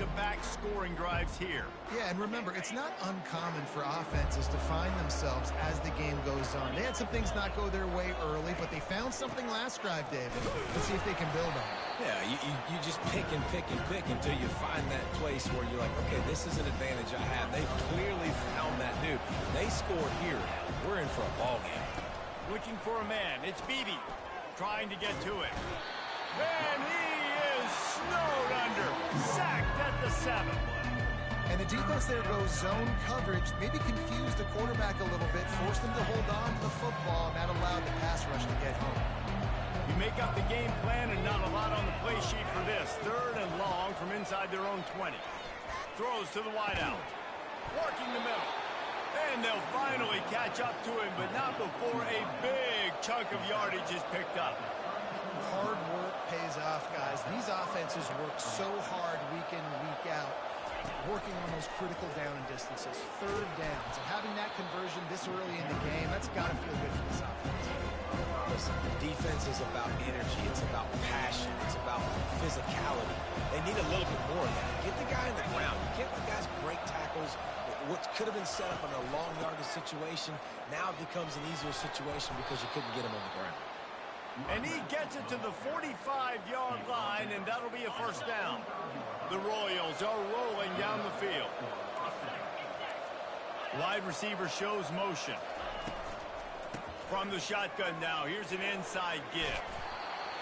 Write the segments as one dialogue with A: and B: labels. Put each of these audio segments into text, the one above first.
A: back-to-back scoring drives here.
B: Yeah, and remember, it's not uncommon for offenses to find themselves as the game goes on. They had some things not go their way early, but they found something last drive, David. Let's see if they can build on it.
C: Yeah, you just pick and pick and pick until you find that place where you're like, okay, this is an advantage I have. They clearly found that dude. They scored here. We're in for a ball game.
A: Looking for a man. It's Beebe trying to get to it. And he is snowed under. Sacked at the 7.
B: And the defense there goes zone coverage, maybe confused the quarterback a little bit, forced him to hold on to the football, and that allowed the pass rush to get home.
A: You make up the game plan and not a lot on the play sheet for this. 3rd and long from inside their own 20. Throws to the wideout. Working the middle. And they'll finally catch up to him, but not before a big chunk of yardage is picked up.
B: Hard work pays off, guys. These offenses work so hard week in, week out, working on those critical down distances, 3rd downs. And having that conversion this early in the game, that's got to feel good for this offense.
C: Listen, defense is about energy. It's about passion. It's about physicality. They need a little bit more of that. Get the guy in the ground. You can't let guys break tackles. What could have been set up in a long yardage situation now becomes an easier situation because you couldn't get him on the ground.
A: And he gets it to the 45-yard line, and that'll be a 1st down. The Royals are rolling down the field. Wide receiver shows motion. From the shotgun now, here's an inside give.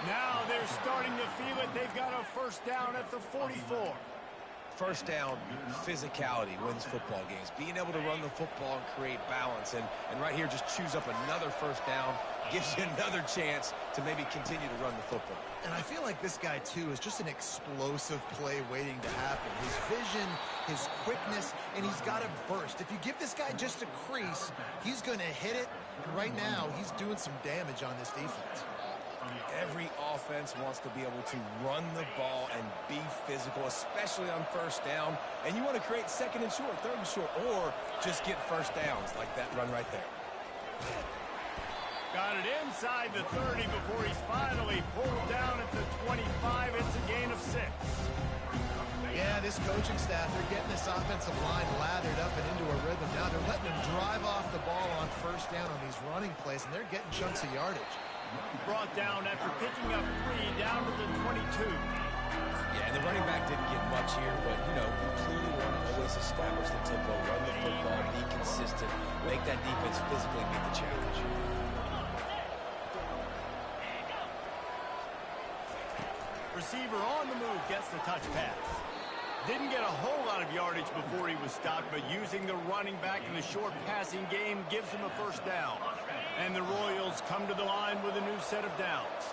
A: Now they're starting to feel it. They've got a 1st down at the 44.
C: 1st down, physicality wins football games. Being able to run the football and create balance. And right here, just choose up another 1st down. Gives you another chance to maybe continue to run the football.
B: And I feel like this guy, too, is just an explosive play waiting to happen. His vision, his quickness, and he's got a burst. If you give this guy just a crease, he's going to hit it. And right now, he's doing some damage on this defense.
C: Every offense wants to be able to run the ball and be physical, especially on 1st down. And you want to create 2nd and short, 3rd and short, or just get 1st downs like that run right there.
A: Got it inside the 30 before he's finally pulled down at the 25. It's a gain of 6.
B: Yeah, this coaching staff, they're getting this offensive line lathered up and into a rhythm. Now they're letting him drive off the ball on 1st down on these running plays, and they're getting chunks of yardage.
A: Brought down after picking up 3 down to the 22.
C: Yeah, and the running back didn't get much here, but, you know, you clearly want to always establish the tempo, run the football, be consistent, make that defense physically meet the challenge.
A: Receiver on the move gets the touch pass. Didn't get a whole lot of yardage before he was stopped, but using the running back in the short passing game gives him a 1st down. And the Royals come to the line with a new set of downs.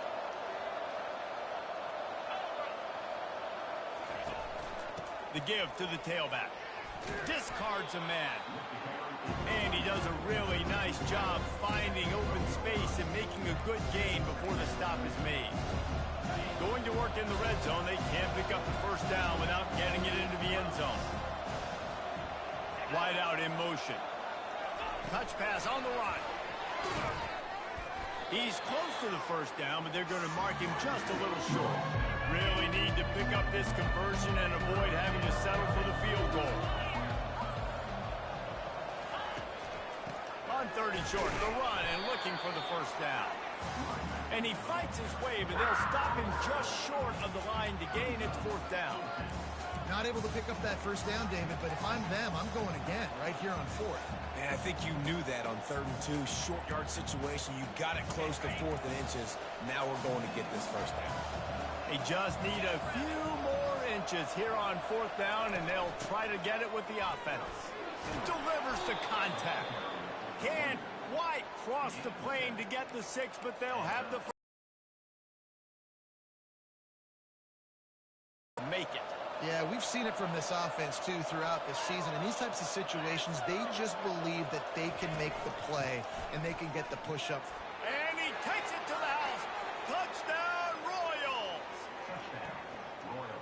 A: The give to the tailback. Discards a man. And he does a really nice job finding open space and making a good gain before the stop is made. Going to work in the red zone, they can't pick up the 1st down without getting it into the end zone. Wide out in motion. Touch pass on the run. He's close to the 1st down, but they're going to mark him just a little short. Really need to pick up this conversion and avoid having to settle for the field goal. On 3rd and short, the run and looking for the 1st down. And he fights his way, but they'll stop him just short of the line to gain. It's 4th down.
B: Not able to pick up that 1st down, David, but if I'm them, I'm going again right here on 4th.
C: Man, I think you knew that on 3rd and 2, short yard situation. You got it close to 4th and inches. Now we're going to get this 1st down.
A: They just need a few more inches here on 4th down, and they'll try to get it with the offense. Delivers the contact. Can't quite cross the plane to get the 6, but they'll have the make it.
B: Yeah, we've seen it from this offense, too, throughout this season. In these types of situations, they just believe that they can make the play and they can get the push-up.
A: And he takes it to the house. Touchdown, Royals!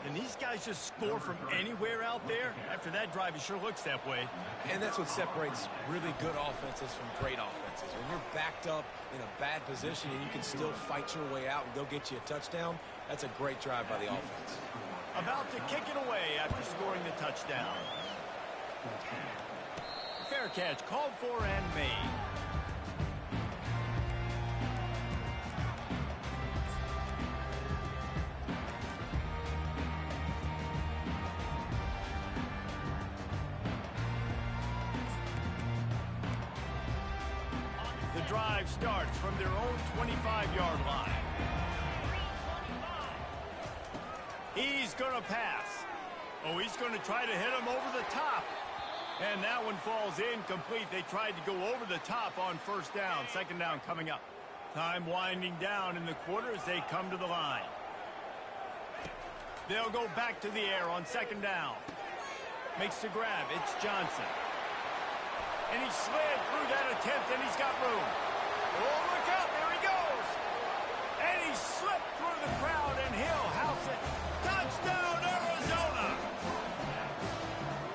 A: And these guys just score from anywhere out there. After that drive, it sure looks that way.
C: And that's what separates really good offenses from great offenses. When you're backed up in a bad position and you can still fight your way out and go get you a touchdown, that's a great drive by the offense.
A: About to kick it away after scoring the touchdown. Fair catch called for and made. The drive starts from their own 25-yard line. He's going to pass. Oh, he's going to try to hit him over the top. And that one falls incomplete. They tried to go over the top on first down. Second down coming up. Time winding down in the quarter as they come to the line. They'll go back to the air on second down. Makes the grab. It's Johnson. And he slid through that attempt, and he's got room. Oh, look out. There he goes. And he slipped through the crowd, and he'll house it. Touchdown, Arizona.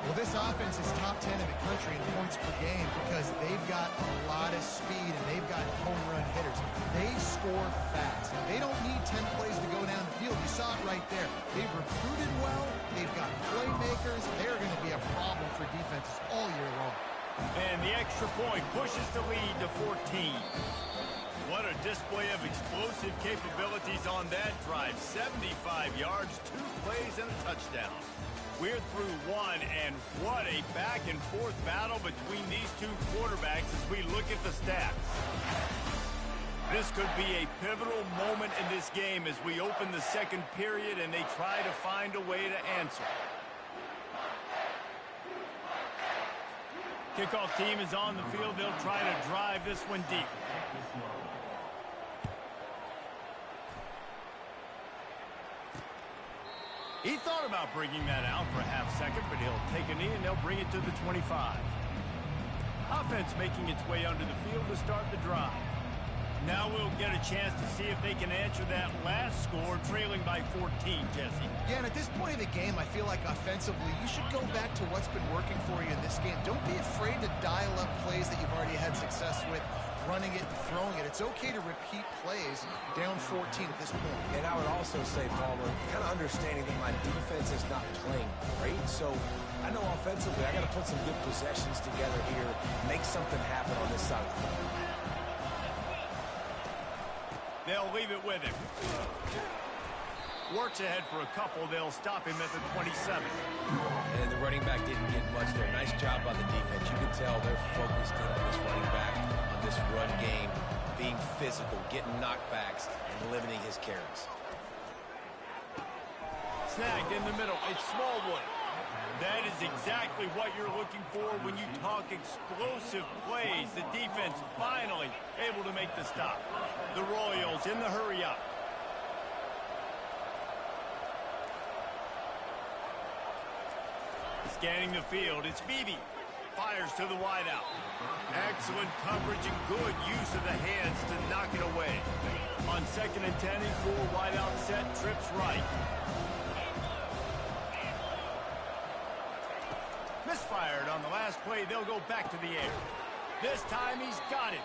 B: Well, this offense is top 10 in the country in points per game because they've got a lot of speed and they've got home run hitters. They score fast. They don't need 10 plays to go down the field. You saw it right there. They've recruited well. They've got playmakers. They're going to be a problem for defenses all year long.
A: And the extra point pushes the lead to 14. What a display of explosive capabilities on that drive. 75 yards, 2 plays, and a touchdown. We're through one, and what a back-and-forth battle between these two quarterbacks as we look at the stats. This could be a pivotal moment in this game as we open the second period and they try to find a way to answer. Kickoff team is on the field. They'll try to drive this one deep. He thought about bringing that out for a half second, but he'll take a knee and they'll bring it to the 25. Offense making its way under the field to start the drive. Now we'll get a chance to see if they can answer that last score, trailing by 14, Jesse.
B: Yeah, and at this point of the game, I feel like offensively, you should go back to what's been working for you in this game. Don't be afraid to dial up plays that you've already had success with, running it and throwing it. It's okay to repeat plays down 14 at this point.
C: And I would also say, Palmer, kind of understanding that my defense is not playing great, so I know offensively I got to put some good possessions together here, make something happen on this side of the ball.
A: They'll leave it with him. Works ahead for a couple. They'll stop him at the 27.
C: And the running back didn't get much there. Nice job by the defense. You can tell they're focused in on this running back, on this run game, being physical, getting knockbacks, and limiting his carries.
A: Snagged in the middle. It's Smallwood. That is exactly what you're looking for when you talk explosive plays. The defense finally able to make the stop. The Royals in the hurry up. Scanning the field, it's Beebe. Fires to the wideout. Excellent coverage and good use of the hands to knock it away. On 2nd and 10, and 4 wideout set, trips right. Misfired on the last play. They'll go back to the air. This time he's got it.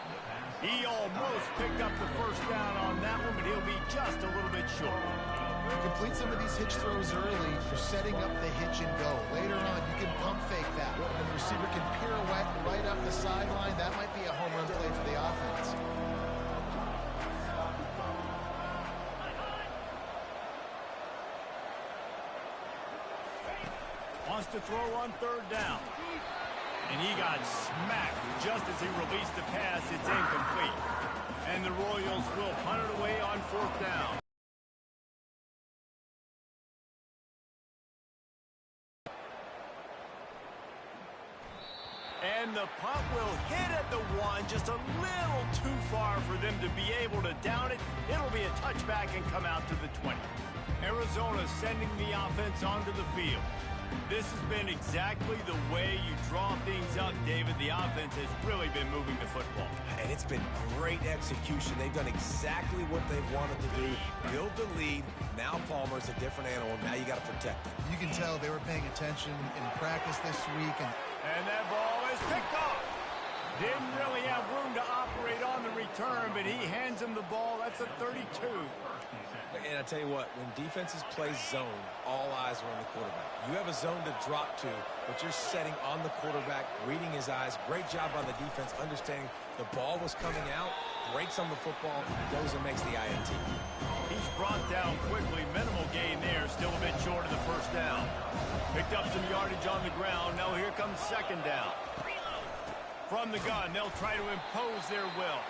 A: He almost picked up the first down on that one, but he'll be just a little bit short.
B: You complete some of these hitch throws early, you're setting up the hitch and go. Later on, you can pump fake that. When the receiver can pirouette right up the sideline, that might be a home run play for the offense.
A: Wants to throw on 3rd down. And he got smacked just as he released the pass. It's incomplete. And the Royals will punt it away on 4th down. And the punt will hit at the 1, just a little too far for them to be able to down it. It'll be a touchback and come out to the 20. Arizona sending the offense onto the field. This has been exactly the way you draw things up, David. The offense has really been moving the football.
C: And it's been great execution. They've done exactly what they've wanted to do. Build the lead. Now Palmer's a different animal. Now you got to protect him.
B: You can tell they were paying attention in practice this week.
A: And that ball is picked off. Didn't really have room to operate on the return, but he hands him the ball. That's a 32.
C: And I tell you what, when defenses play zone, all eyes are on the quarterback. You have a zone to drop to, but you're setting on the quarterback, reading his eyes. Great job by the defense, understanding the ball was coming out, breaks on the football, goes and makes the INT.
A: He's brought down quickly. Minimal gain there, still a bit short of the first down. Picked up some yardage on the ground. Now here comes second down. From the gun, they'll try to impose their will.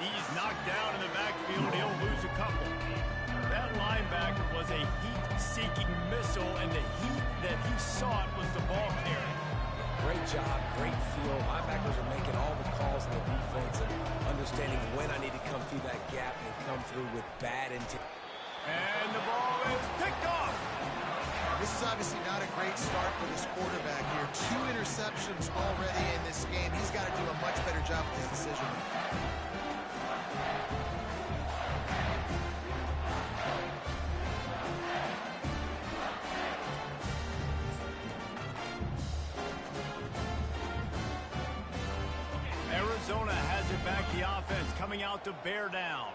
A: He's knocked down in the backfield. He'll lose a couple. That linebacker was a heat-seeking missile, and the heat that he sought was the ball carrier.
C: Great job, great feel. Linebackers are making all the calls in the defense and understanding when I need to come through that gap and come through with bad intent.
A: And the ball is picked off.
B: This is obviously not a great start for this quarterback here. 2 interceptions already in this game. He's got to do a much better job with his decision.
A: Arizona has it back, the offense coming out to bear down.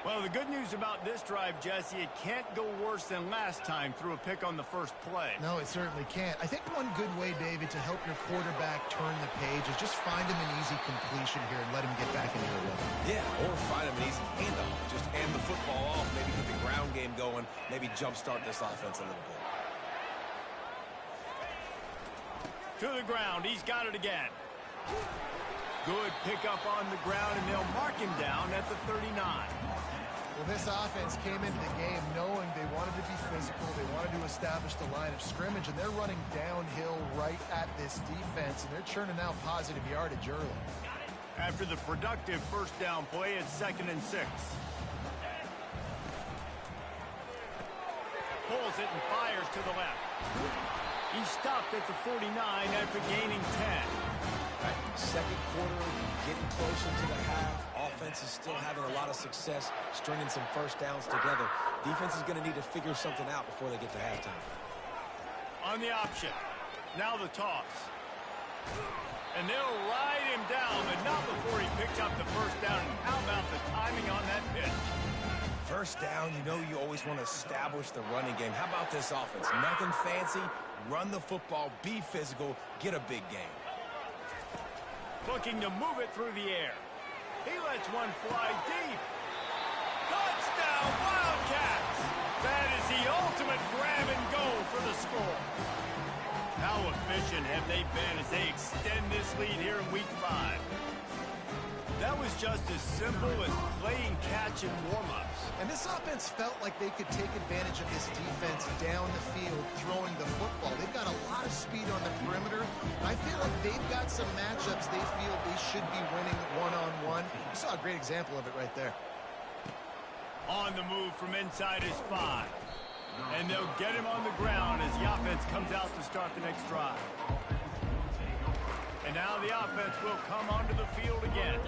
A: Well, the good news about this drive, Jesse, it can't go worse than last time through a pick on the first play.
B: No, it certainly can't. I think one good way, David, to help your quarterback turn the page is just find him an easy completion here and let him get back into the rhythm.
C: Yeah, or find him an easy handoff. Just hand the football off, maybe get the ground game going, maybe jumpstart this offense a little bit.
A: To the ground, he's got it again. Good pickup on the ground, and they'll mark him down at the 39.
B: Well, this offense came into the game knowing they wanted to be physical, they wanted to establish the line of scrimmage, and they're running downhill right at this defense, and they're churning out positive yardage early.
A: After the productive first down play, it's 2nd and 6. Pulls it and fires to the left. He stopped at the 49 after gaining 10.
C: Second quarter, getting closer to the half. Offense is still having a lot of success stringing some first downs together. Defense is going to need to figure something out before they get to halftime.
A: On the option. Now the toss. And they'll ride him down, but not before he picks up the first down. And how about the timing on that pitch?
C: First down, you know you always want to establish the running game. How about this offense? Nothing fancy. Run the football, be physical, get a big game.
A: Looking to move it through the air. He lets one fly deep. Touchdown, Wildcats! That is the ultimate grab and go for the score. How efficient have they been as they extend this lead here in Week 5? That was just as simple as playing catch in warm-ups.
B: And this offense felt like they could take advantage of this defense down the field throwing the football. They've got a lot of speed on the perimeter. I feel like they've got some matchups they feel they should be winning one-on-one. You saw a great example of it right there.
A: On the move from inside his 5. And they'll get him on the ground as the offense comes out to start the next drive. And now the offense will come onto the field again.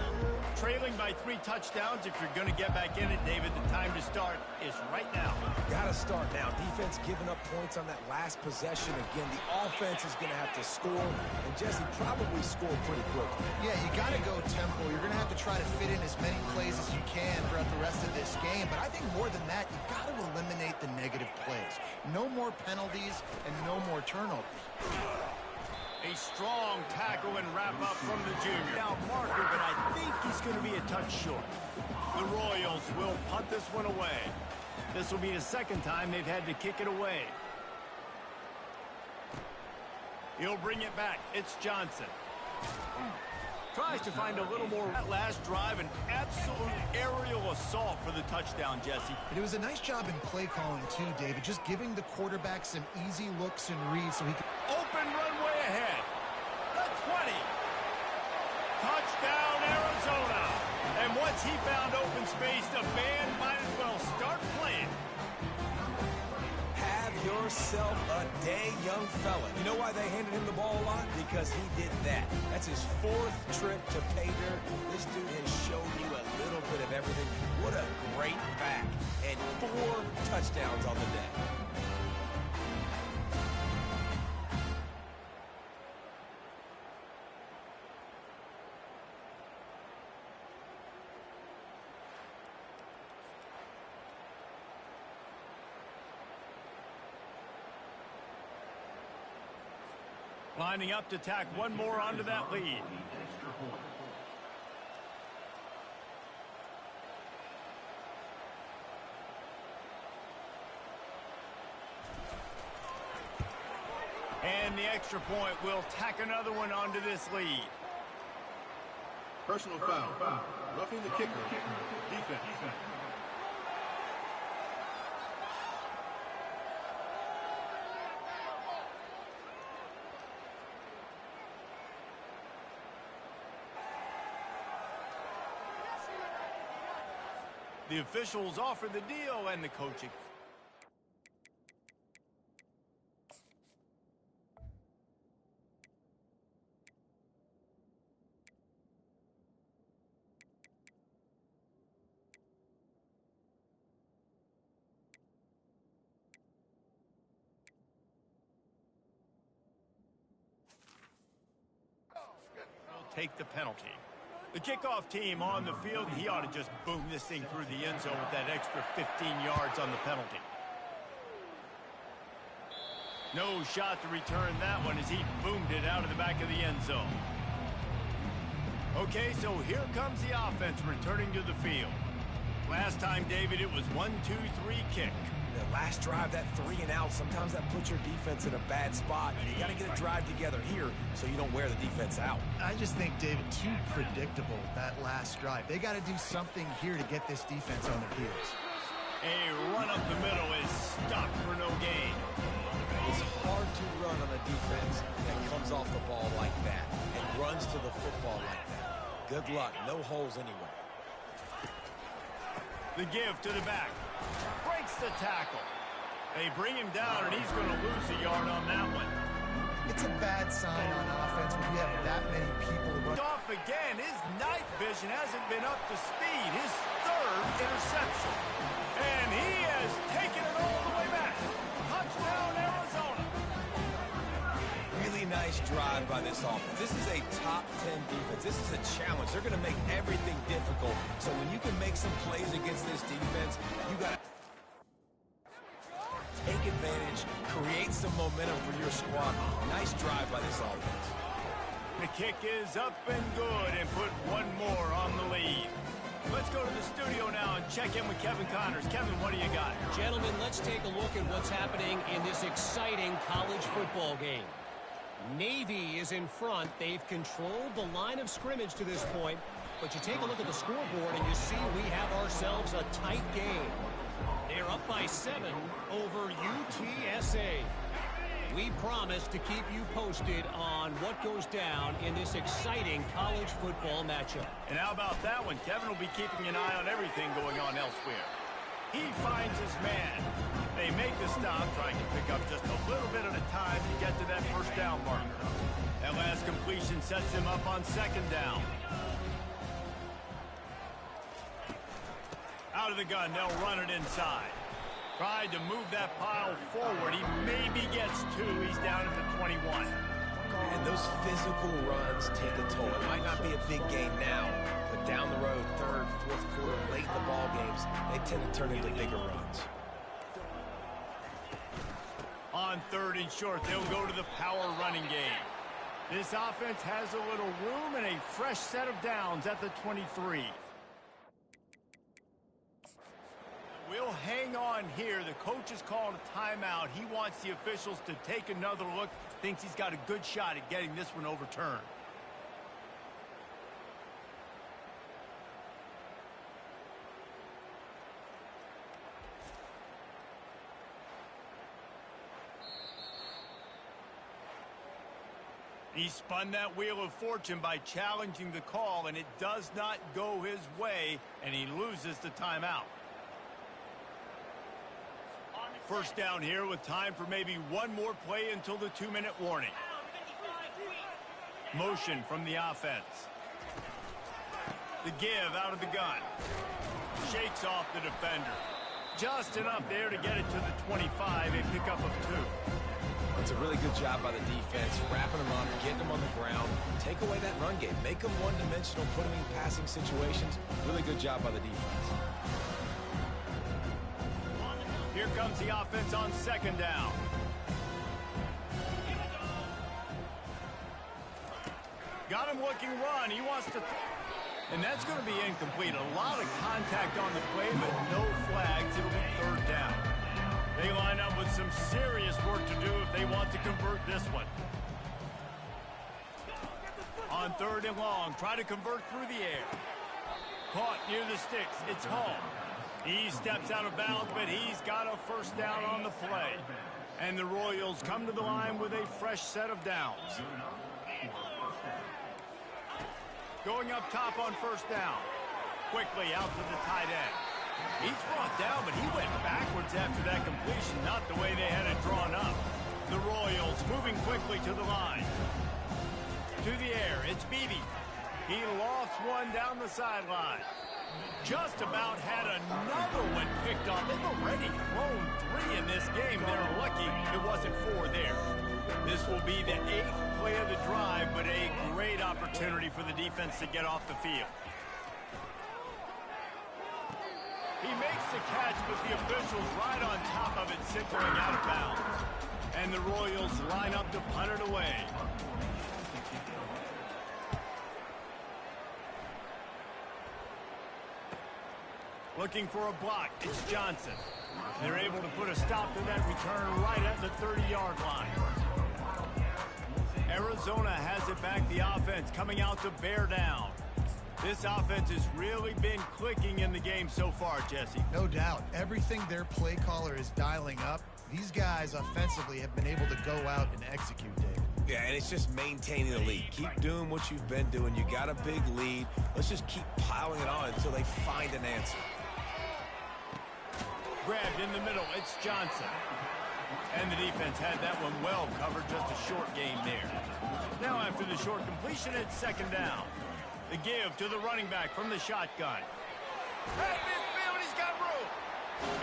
A: Trailing by 3 touchdowns. If you're going to get back in it, David, the time to start is right now.
C: Got to start now. Defense giving up points on that last possession. Again, the offense is going to have to score. And Jesse probably scored pretty quickly.
B: Yeah, you got to go tempo. You're going to have to try to fit in as many plays as you can throughout the rest of this game. But I think more than that, you've got to eliminate the negative plays. No more penalties and no more turnovers.
A: A strong tackle and wrap-up from the junior. Now marker, but I think he's going to be a touch short. The Royals will punt this one away. This will be the second time they've had to kick it away. He'll bring it back. It's Johnson. Tries to find a little more. That last drive, an absolute aerial assault for the touchdown, Jesse.
B: It was a nice job in play calling, too, David. Just giving the quarterback some easy looks and reads so he can...
A: Open runway ahead. The 20. Touchdown, Arizona. And once he found open space, the band might as well start playing.
C: Have yourself a day, young fella. You know why they handed him the ball a lot? Because he did that. That's his 4th trip to pay dirt. This dude has shown you a little bit of everything. What a great back. And 4 touchdowns on the day.
A: Lining up to tack one more onto that lead. And the extra point will tack another one onto this lead.
D: Personal foul. Roughing the kicker. Defense.
A: The officials offer the deal and the coaching. Take the penalty. The kickoff team on the field, he ought to just boom this thing through the end zone with that extra 15 yards on the penalty. No shot to return that one as he boomed it out of the back of the end zone. Okay, so here comes the offense returning to the field. Last time, David, it was 1-2-3 kick.
C: The last drive, that 3 and out, sometimes that puts your defense in a bad spot. You got to get a drive together here so you don't wear the defense out.
B: I just think, David, too predictable, that last drive. They got to do something here to get this defense on their heels.
A: A run up the middle is stopped for no gain.
C: It's hard to run on a defense that comes off the ball like that and runs to the football like that. Good luck. No holes anywhere.
A: The give to the back. Breaks the tackle. They bring him down, and he's going to lose a yard on that one.
B: It's a bad sign on offense when you have that many people run.
A: Off again. His night vision hasn't been up to speed. His third interception. And he has taken it all the way back. Touchdown, Arizona.
C: Really nice drive by this offense. This is a top 10 defense. This is a challenge. They're going to make everything difficult. So when you can make some plays against this defense, you got to take advantage, create some momentum for your squad. Nice drive by this offense.
A: The kick is up and good and put one more on the lead. Let's go to the studio now and check in with Kevin Connors. Kevin, what do you got?
E: Gentlemen, let's take a look at what's happening in this exciting college football game. Navy is in front. They've controlled the line of scrimmage to this point. But you take a look at the scoreboard and you see we have ourselves a tight game. They're up by 7 over UTSA. We promise to keep you posted on what goes down in this exciting college football matchup.
A: And how about that one? Kevin will be keeping an eye on everything going on elsewhere. He finds his man. They make the stop, trying to pick up just a little bit at a time to get to that first down marker. That last completion sets him up on second down. Out of the gun, they'll run it inside. Tried to move that pile forward. He maybe gets 2. He's down at the 21.
C: And those physical runs take a toll. It might not be a big game now, but down the road, third, fourth quarter, late in the ball games, they tend to turn into bigger runs.
A: On 3rd and short, they'll go to the power running game. This offense has a little room and a fresh set of downs at the 23. We'll hang on here. The coach is calling a timeout. He wants the officials to take another look. Thinks he's got a good shot at getting this one overturned. He spun that wheel of fortune by challenging the call, and it does not go his way, and he loses the timeout. First down here with time for maybe one more play until the 2-minute warning. Motion from the offense. The give out of the gun. Shakes off the defender. Just enough there to get it to the 25, a pickup of 2.
C: It's a really good job by the defense, wrapping them up, getting them on the ground, take away that run game, make them one-dimensional, put them in passing situations. Really good job by the defense.
A: Here comes the offense on second down. Got him looking run. He wants to... And that's going to be incomplete. A lot of contact on the play, but no flags. It'll be third down. They line up with some serious work to do if they want to convert this one. On third and long, try to convert through the air. Caught near the sticks. It's Hall. He steps out of bounds, but he's got a first down on the play. And the Royals come to the line with a fresh set of downs. Going up top on first down. Quickly out to the tight end. He's brought down, but he went backwards after that completion, not the way they had it drawn up. The Royals moving quickly to the line. To the air, it's Beebe. He lofts one down the sideline. Just about had another one picked off. They've already thrown 3 in this game. They're lucky it wasn't 4 there. This will be the 8th play of the drive, but a great opportunity for the defense to get off the field. He makes the catch, but the officials right on top of it, signaling out of bounds. And the Royals line up to punt it away. Looking for a block. It's Johnson. They're able to put a stop to that return right at the 30-yard line. Arizona has it back. The offense coming out to bear down. This offense has really been clicking in the game so far, Jesse.
B: No doubt. Everything their play caller is dialing up, these guys offensively have been able to go out and execute, David.
C: Yeah, and it's just maintaining the lead. Keep doing what you've been doing. You got a big lead. Let's just keep piling it on until they find an answer.
A: Grabbed in the middle, it's Johnson. And the defense had that one well covered, just a short gain there. Now after the short completion, it's second down. The give to the running back from the shotgun. Hey, midfield, he's got room.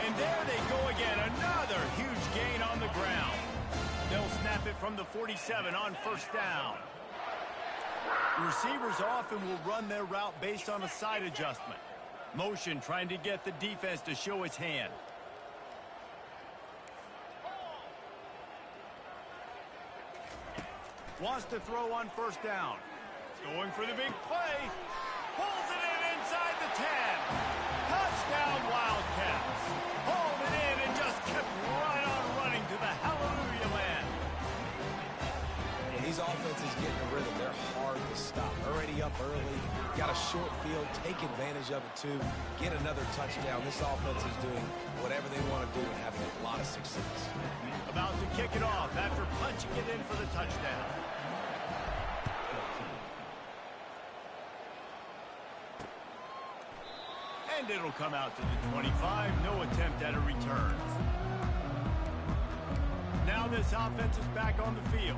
A: And there they go again, another huge gain on the ground. They'll snap it from the 47 on first down. Receivers often will run their route based on a side adjustment. Motion trying to get the defense to show its hand. Wants to throw on first down. Going for the big play. Pulls it in inside the 10. Touchdown Wildcats. Hauled it in and just kept right on running to the hallelujah land.
C: Yeah, these offenses getting a rhythm. They're hard to stop. Already up early. Got a short field. Take advantage of it, too. Get another touchdown. This offense is doing whatever they want to do and having a lot of success.
A: About to kick it off after punching it in for the touchdown. And it'll come out to the 25. No attempt at a return. Now this offense is back on the field.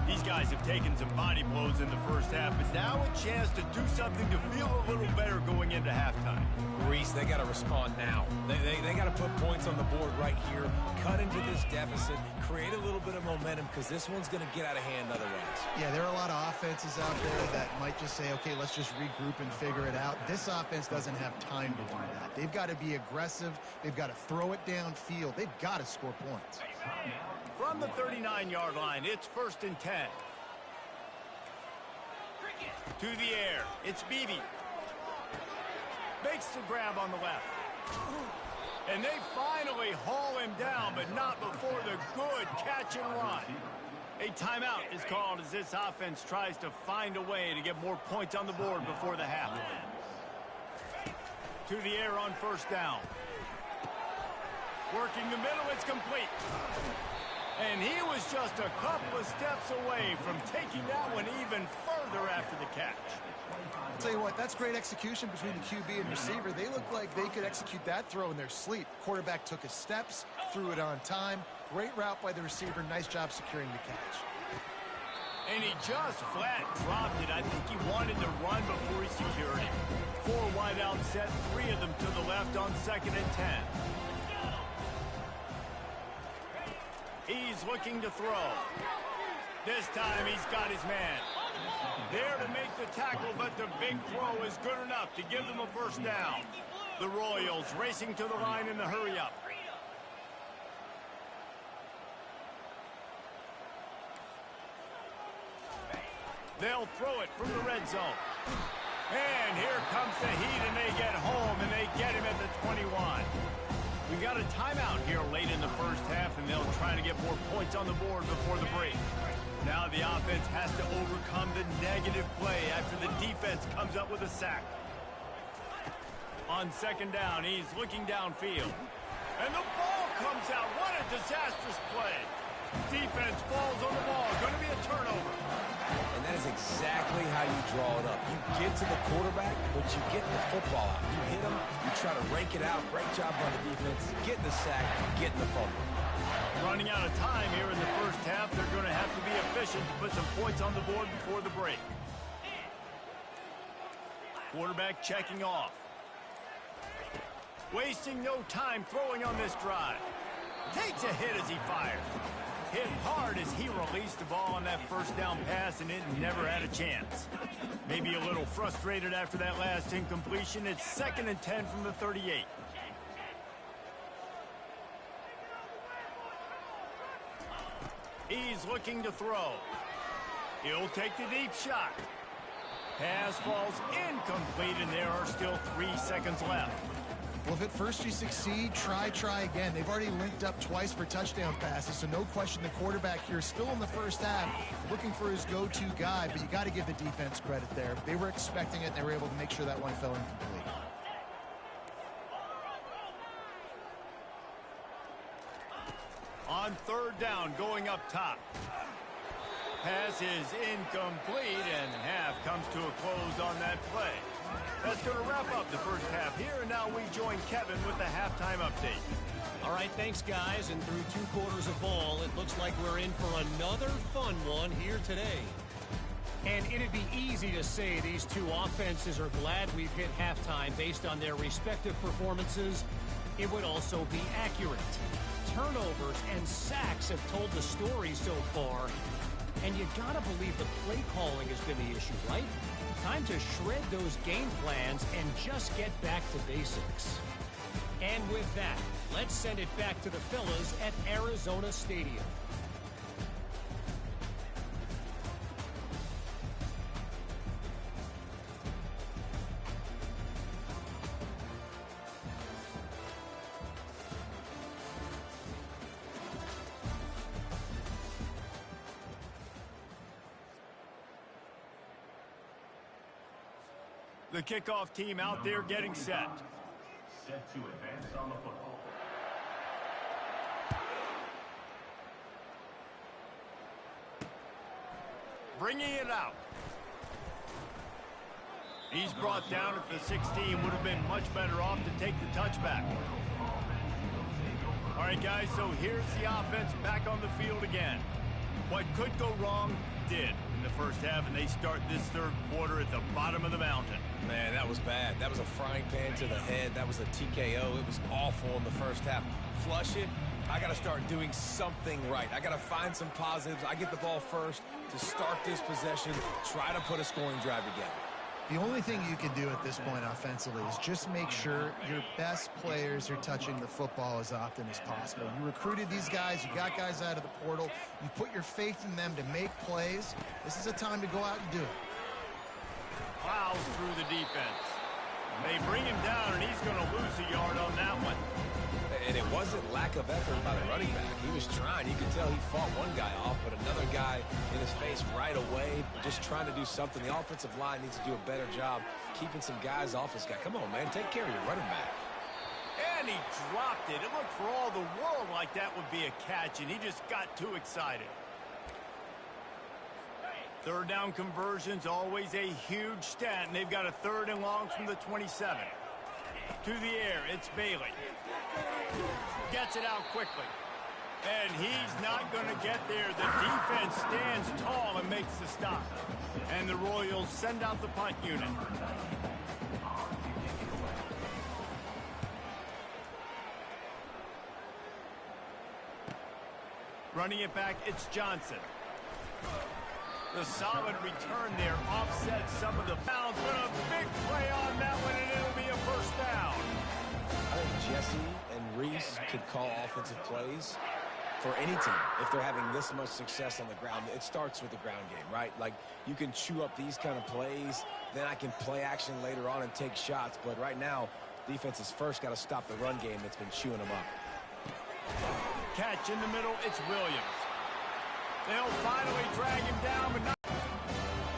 A: These guys have taken some body blows in the first half, but now a chance to do something to feel a little better going into halftime.
C: Reese, they got to respond now. They got to put points on the board right here, cut into this deficit, create a little bit of momentum, because this one's going to get out of hand otherwise.
B: Yeah, there are a lot of offenses out there that might just say, okay, let's just regroup and figure it out. This offense doesn't have time to do that. They've got to be aggressive. They've got to throw it downfield. They've got to score points.
A: From the 39-yard line, it's first and 10. To the air, it's Beebe. Makes the grab on the left. And they finally haul him down, but not before the good catch and run. A timeout is called as this offense tries to find a way to get more points on the board before the half. To the air on first down. Working the middle, it's complete. And he was just a couple of steps away from taking that one even further after the catch.
B: I'll tell you what, that's great execution between the QB and receiver. They look like they could execute that throw in their sleep. Quarterback took his steps, threw it on time. Great route by the receiver. Nice job securing the catch.
A: And he just flat dropped it. I think he wanted to run before he secured it. 4 wide out set, 3 of them to the left on second and 10. He's looking to throw. This time he's got his man. There to make the tackle, but the big throw is good enough to give them a first down. The Royals racing to the line in the hurry-up. They'll throw it from the red zone. And here comes the heat, and they get home, and they get him at the 21. We got a timeout here late in the first half, and they'll try to get more points on the board before the break. Now the offense has to overcome the negative play after the defense comes up with a sack. On second down, he's looking downfield. And the ball comes out. What a disastrous play. Defense falls on the ball. Going to be a turnover.
C: And that is exactly how you draw it up. You get to the quarterback, but you get the football out. You hit him, you try to rake it out. Great job by the defense. Getting the sack, getting the fumble.
A: Running out of time here in the first half. They're going to have to be efficient to put some points on the board before the break. Quarterback checking off. Wasting no time throwing on this drive. Takes a hit as he fires. Hit hard as he released the ball on that first down pass, and it never had a chance. Maybe a little frustrated after that last incompletion. It's 2nd and 10 from the 38. He's looking to throw. He'll take the deep shot. Pass falls incomplete, and there are still 3 seconds left.
B: Well, if at first you succeed, try again. They've already linked up twice for touchdown passes, so no question the quarterback here still in the first half looking for his go-to guy, but you got to give the defense credit there. They were expecting it, and they were able to make sure that one fell incomplete.
A: On third down, going up top. Pass is incomplete, and half comes to a close on that play. That's going to wrap up the first half here, and now we join Kevin with the halftime update.
E: All right, thanks, guys. And through 2 quarters of ball, it looks like we're in for another fun one here today. And it'd be easy to say these two offenses are glad we've hit halftime based on their respective performances. It would also be accurate. Turnovers and sacks have told the story so far. And you gotta believe the play calling has been the issue, right? Time to shred those game plans and just get back to basics. And with that, let's send it back to the fellas at Arizona Stadium.
A: The kickoff team out there getting set.
D: Set to advance on the football.
A: Bringing it out. He's brought down at the 16. Would have been much better off to take the touchback. All right, guys, so here's the offense back on the field again. What could go wrong did in the first half, and they start this third quarter at the bottom of the mountain.
C: Man, that was bad. That was a frying pan to the head. That was a TKO. It was awful in the first half. Flush it. I got to start doing something right. I got to find some positives. I get the ball first to start this possession, try to put a scoring drive together.
B: The only thing you can do at this point offensively is just make sure your best players are touching the football as often as possible. You recruited these guys. You got guys out of the portal. You put your faith in them to make plays. This is a time to go out and do it.
A: Plows through the defense. They bring him down, and he's going to lose a yard on that one.
C: And it wasn't lack of effort by the running back. He was trying. You could tell he fought one guy off, but another guy in his face right away, just trying to do something. The offensive line needs to do a better job keeping some guys off his guy. Come on, man. Take care of your running back.
A: And he dropped it. It looked for all the world like that would be a catch, and he just got too excited. Third down conversions, always a huge stat, and they've got a 3rd and long from the 27. To the air, it's Bailey. Gets it out quickly. And he's not going to get there. The defense stands tall and makes the stop. And the Royals send out the punt unit. Running it back, it's Johnson. The solid return there offsets some of the bounds, but a big play on that one, and it'll be a first down.
C: I think Jesse and Reese could call offensive plays. for any team, if they're having this much success on the ground, it starts with the ground game, right? Like, you can chew up these kind of plays, then I can play action later on and take shots. But right now, defense has first got to stop the run game that's been chewing them up.
A: Catch in the middle, it's Williams. They'll finally drag him down, but not...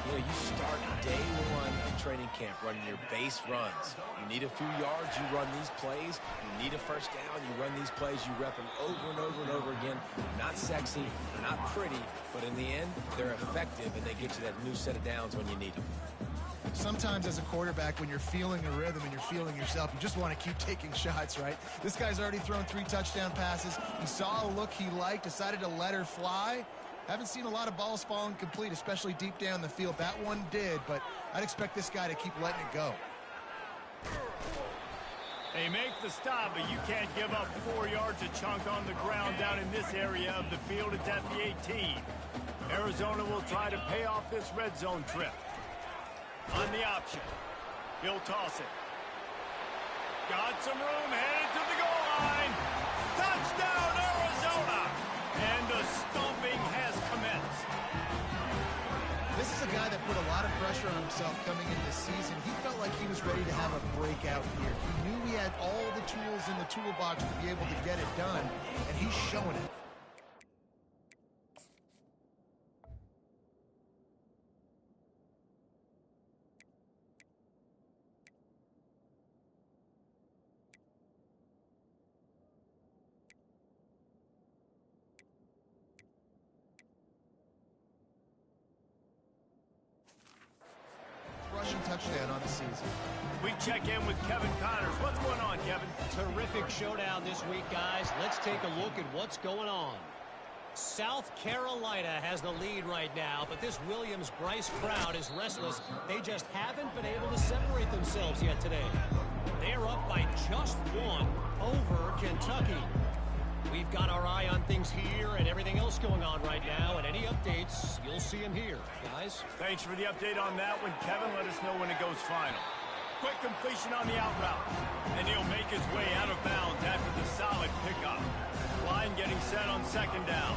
C: You know, you start day one of training camp running your base runs. You need a few yards, you run these plays. You need a first down, you run these plays. You rep them over and over and over again. Not sexy, not pretty, but in the end, they're effective, and they get you that new set of downs when you need them.
B: Sometimes as a quarterback, when you're feeling a rhythm and you're feeling yourself, you just want to keep taking shots, right? This guy's already thrown 3 touchdown passes. He saw a look he liked, decided to let her fly. Haven't seen a lot of balls falling complete, especially deep down the field. That one did, but I'd expect this guy to keep letting it go.
A: They make the stop, but you can't give up 4 yards a chunk on the ground down in this area of the field. It's at the 18. Arizona will try to pay off this red zone trip. On the option, he'll toss it. Got some room, headed to the goal line. Touchdown, Arizona! And the stomping has commenced.
B: This is a guy that put a lot of pressure on himself coming into this season. He felt like he was ready to have a breakout here. He knew he had all the tools in the toolbox to be able to get it done, and he's showing it. Rushing touchdown on the season.
A: We check in with Kevin Connors. What's going on, Kevin?
E: Terrific showdown this week, guys. Let's take a look at what's going on. South Carolina has the lead right now, but this Williams-Bryce crowd is restless. They just haven't been able to separate themselves yet today. They're up by just 1 over Kentucky. We've got our eye on things here and everything else going on right now, and any updates, you'll see them here, guys.
A: Thanks for the update on that one, Kevin. Let us know when it goes final. Quick completion on the out route, and he'll make his way out of bounds after the solid pickup. Line getting set on second down.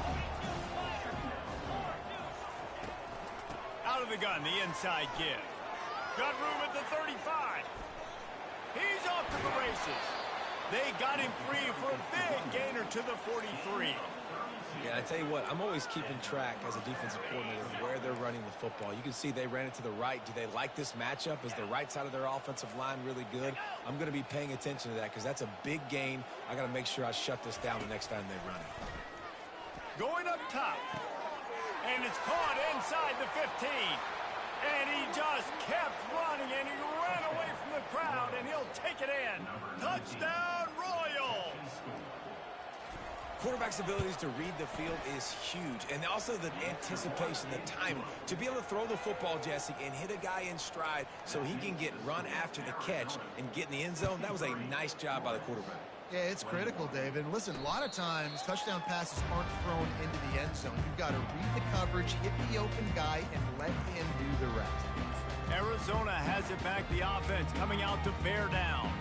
A: Out of the gun, the inside give. Got room at the 35. He's off to the races. They got him free for a big gainer to the 43.
C: Yeah, I tell you what, I'm always keeping track as a defensive coordinator of where they're running the football. You can see they ran it to the right. Do they like this matchup? Is the right side of their offensive line really good? I'm going to be paying attention to that because that's a big gain. I got to make sure I shut this down the next time they run it.
A: Going up top. And it's caught inside the 15. And he just kept running, and he ran away from the crowd, and he'll take it in. Touchdown, Royals!
C: Quarterback's abilities to read the field is huge, and also the anticipation, the timing. To be able to throw the football, Jesse, and hit a guy in stride so he can get run after the catch and get in the end zone, that was a nice job by the quarterback.
B: Yeah, it's critical, David. Listen, a lot of times touchdown passes aren't thrown into the end zone. You've got to read the coverage, hit the open guy, and let him do the rest.
A: Arizona has it back, the offense coming out to bear down.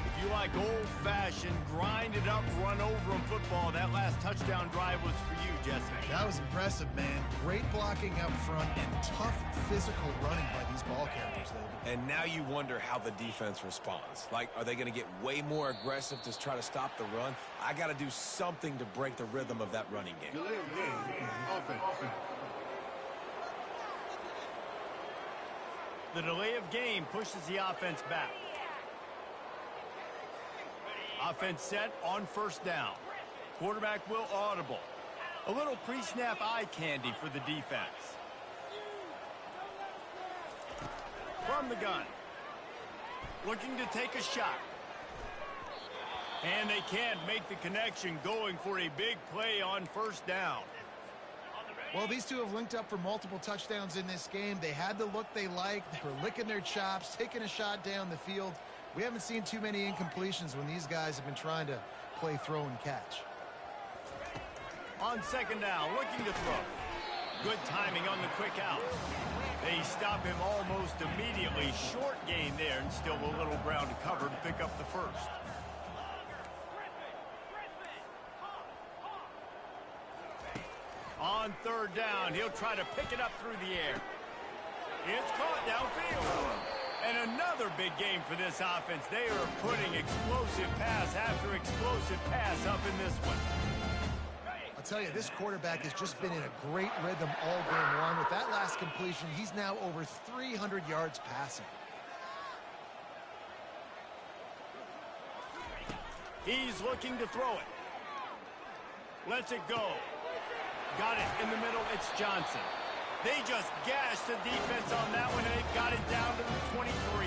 A: If you like old-fashioned, grind-it-up, run-over-'em football, that last touchdown drive was for you, Jesse.
B: That was impressive, man. Great blocking up front and tough physical running by these ball carriers, David.
C: And now you wonder how the defense responds. Like, are they going to get way more aggressive to try to stop the run? I got to do something to break the rhythm of that running game.
A: The delay of game pushes the offense back. Offense set on first down. Quarterback will audible. A little pre-snap eye candy for the defense. From the gun. Looking to take a shot. And they can't make the connection, going for a big play on first down.
B: Well, these two have linked up for multiple touchdowns in this game. They had the look they liked. They were licking their chops, taking a shot down the field. We haven't seen too many incompletions when these guys have been trying to play throw and catch.
A: On second down, looking to throw. Good timing on the quick out. They stop him almost immediately. Short gain there, and still a little ground to cover to pick up the first. On third down, he'll try to pick it up through the air. It's caught downfield. And another big game for this offense. They are putting explosive pass after explosive pass up in this one.
B: I'll tell you, this quarterback has just been in a great rhythm all game long. With that last completion, he's now over 300 yards passing.
A: He's looking to throw it. Lets it go. Got it in the middle. It's Johnson. They just gashed the defense on that one, and they've got it down to the 23.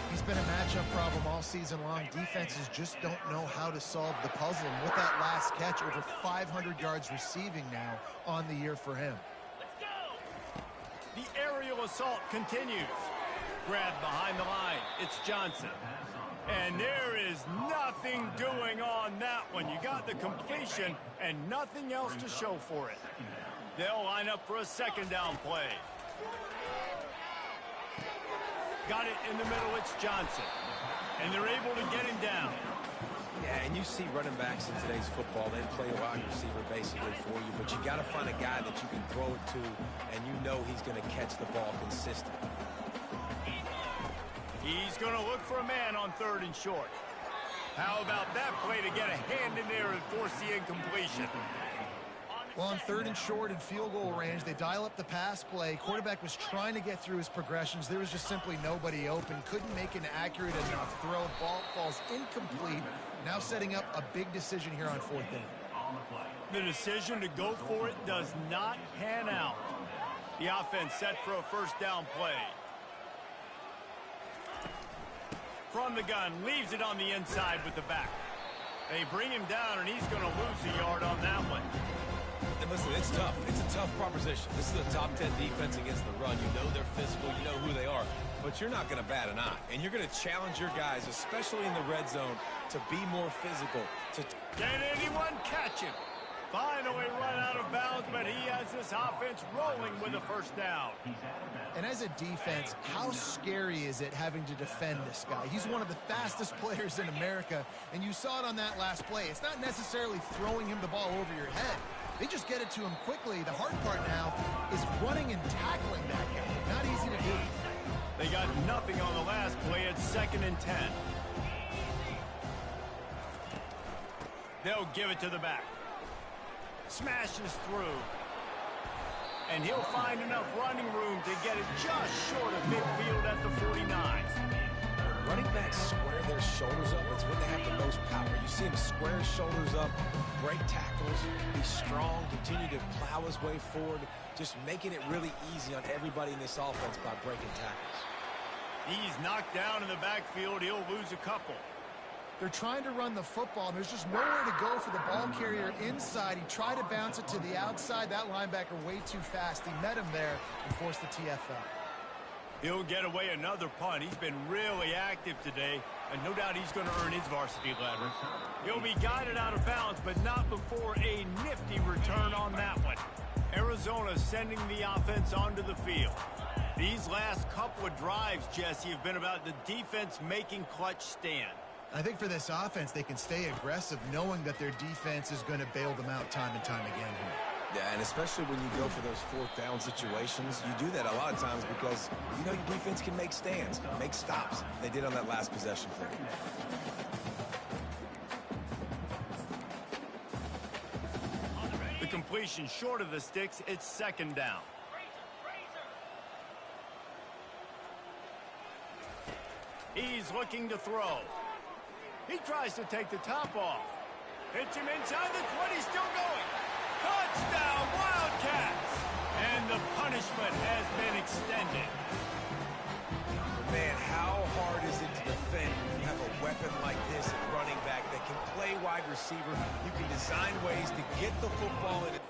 B: He's been a matchup problem all season long. Defenses just don't know how to solve the puzzle. And with that last catch, over 500 yards receiving now on the year for him.
A: The aerial assault continues. Grabbed behind the line. It's Johnson. And there is nothing doing on that one. You got the completion and nothing else to show for it. They'll line up for a second down play. Got it in the middle. It's Johnson. And they're able to get him down.
C: Yeah, and you see running backs in today's football, they play a wide receiver basically for you, but you got to find a guy that you can throw it to, and you know he's going to catch the ball consistently.
A: He's going to look for a man on third and short. How about that play to get a hand in there and force the incompletion?
B: Well, on third and short and field goal range, they dial up the pass play. Quarterback was trying to get through his progressions. There was just simply nobody open. Couldn't make an accurate enough throw. Ball falls incomplete. Now setting up a big decision here on fourth down.
A: The decision to go for it does not pan out. The offense set for a first down play. From the gun, leaves it on the inside with the back. They bring him down, and he's going to lose a yard on that one.
C: And listen, it's tough. It's a tough proposition. This is a top 10 defense against the run. You know they're physical. You know who they are. But you're not going to bat an eye. And you're going to challenge your guys, especially in the red zone, to be more physical.
A: Can anyone catch him? Finally run out of bounds, but he has this offense rolling with a first down.
B: And as a defense, how scary is it having to defend this guy? He's one of the fastest players in America, and you saw it on that last play. It's not necessarily throwing him the ball over your head. They just get it to him quickly. The hard part now is running and tackling that guy. Not easy to do.
A: They got nothing on the last play. It's 2nd and 10. They'll give it to the back. Smashes through. And he'll find enough running room to get it just short of midfield at the 49.
C: When running backs square their shoulders up, it's when they have the most power. You see him square his shoulders up, break tackles, be strong, continue to plow his way forward, just making it really easy on everybody in this offense by breaking tackles.
A: He's knocked down in the backfield. He'll lose a couple.
B: They're trying to run the football, and there's just nowhere to go for the ball carrier inside. He tried to bounce it to the outside. That linebacker way too fast. He met him there and forced the TFL.
A: He'll get away another punt. He's been really active today, and no doubt he's going to earn his varsity letter. He'll be guided out of bounds, but not before a nifty return on that one. Arizona sending the offense onto the field. These last couple of drives, Jesse, have been about the defense making clutch stand.
B: I think for this offense, they can stay aggressive knowing that their defense is going to bail them out time and time again here.
C: Yeah, and especially when you go for those fourth down situations, you do that a lot of times because you know your defense can make stands, make stops. They did on that last possession for you.
A: The completion short of the sticks. It's 2nd down. He's looking to throw. He tries to take the top off. Hits him inside the 20, still going. Touchdown, Wildcats! And the punishment has been extended.
C: Man, how hard is it to defend when you have a weapon like this at running back that can play wide receiver? You can design ways to get the football in.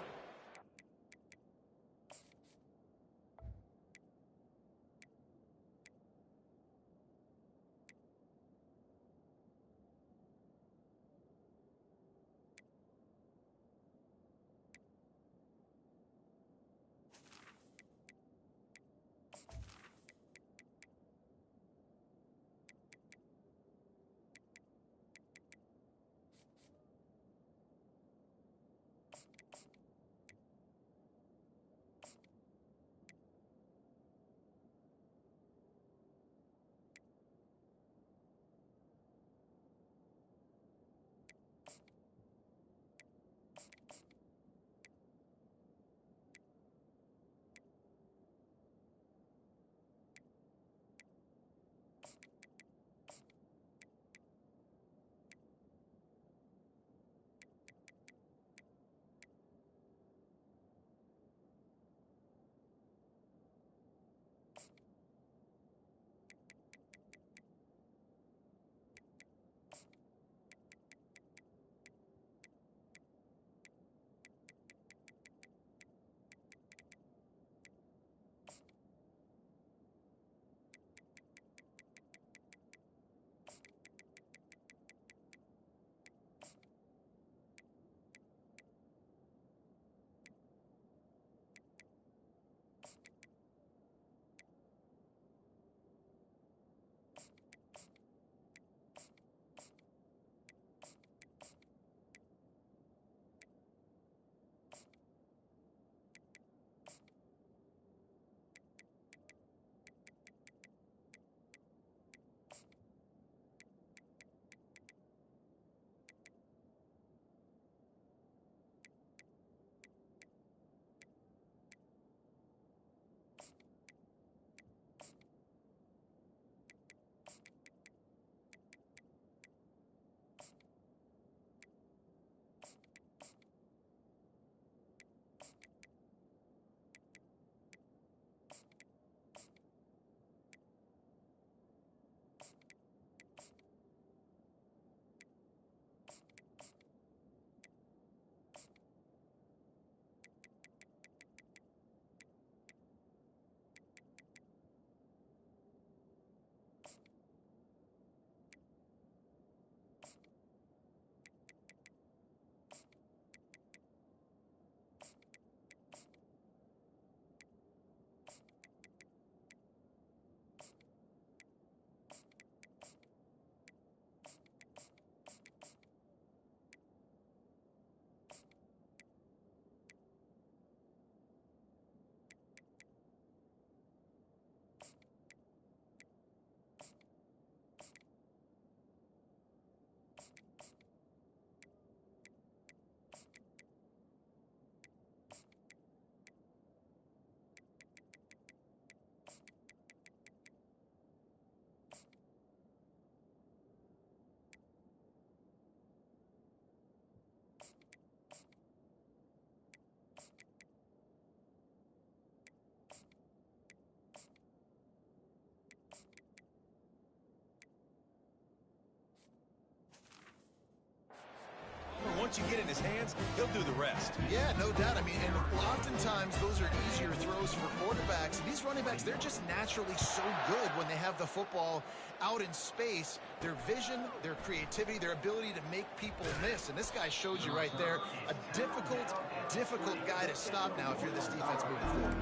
C: once you get in his hands, he'll do the rest.
B: Yeah, no doubt. I mean, and oftentimes those are easier throws for quarterbacks. And these running backs, they're just naturally so good when they have the football out in space. Their vision, their creativity, their ability to make people miss. And this guy shows you right there, a difficult guy to stop now if you're this defense moving forward.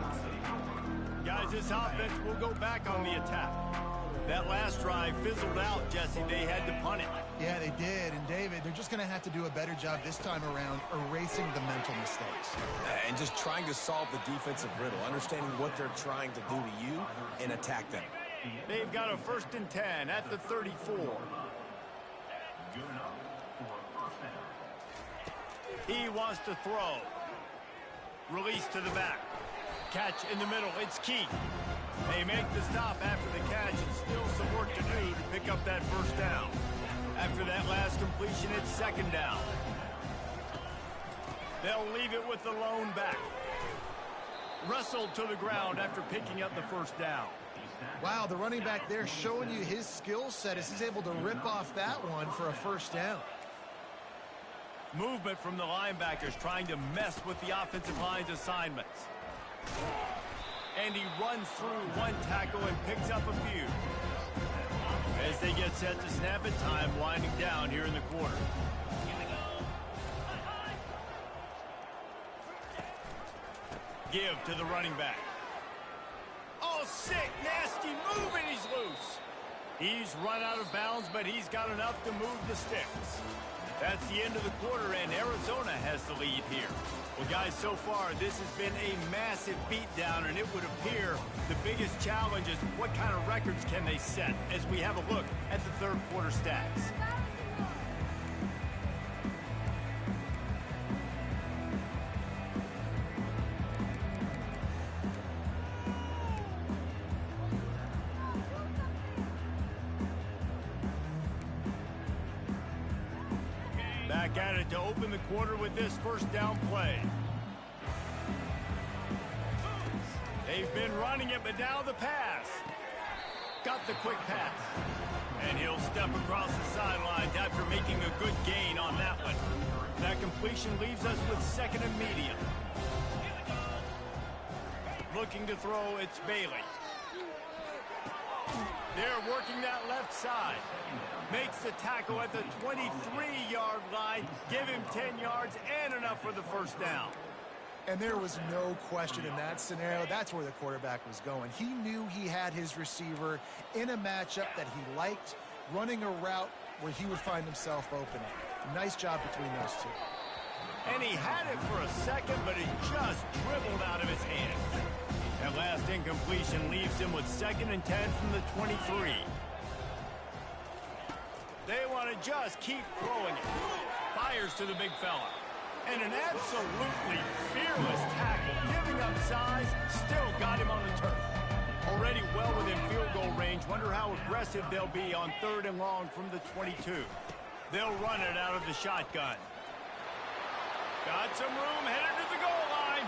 A: Guys, this offense will go back on the attack. That last drive fizzled out, Jesse. They had to punt it.
B: Yeah, they did. And, David, they're just going to have to do a better job this time around erasing the mental mistakes.
C: And just trying to solve the defensive riddle, understanding what they're trying to do to you and attack them.
A: They've got a 1st and 10 at the 34. He wants to throw. Release to the back. Catch in the middle. It's Keith. They make the stop after the catch, and still some work to do to pick up that 1st down. After that last completion, it's 2nd down. They'll leave it with the lone back. Wrestled to the ground after picking up the 1st down.
B: Wow, the running back there showing you his skill set as he's able to rip off that one for a 1st down.
A: Movement from the linebackers trying to mess with the offensive line's assignments. And he runs through one tackle and picks up a few. As they get set to snap it, time winding down here in the quarter. Give to the running back. Oh, sick, nasty move, and he's loose. He's run out of bounds, but he's got enough to move the sticks. That's the end of the quarter, and Arizona has the lead here. Well, guys, so far, this has been a massive beatdown, and it would appear the biggest challenge is what kind of records can they set as we have a look at the 3rd quarter stats. Back at it to open the quarter with this 1st down play. They've been running it, but now the pass. Got the quick pass. And he'll step across the sidelines after making a good gain on that one. That completion leaves us with 2nd and medium. Looking to throw, it's Bailey. They're working that left side. Makes the tackle at the 23-yard line. Give him 10 yards and enough for the 1st down.
B: And there was no question in that scenario. That's where the quarterback was going. He knew he had his receiver in a matchup that he liked, running a route where he would find himself open. Nice job between those two.
A: And he had it for a second, but it just dribbled out of his hands. That last incompletion leaves him with 2nd and 10 from the 23. They want to just keep throwing it. Fires to the big fella. And an absolutely fearless tackle. Giving up size, still got him on the turf. Already well within field goal range. Wonder how aggressive they'll be on 3rd and long from the 22. They'll run it out of the shotgun. Got some room, headed to the goal line.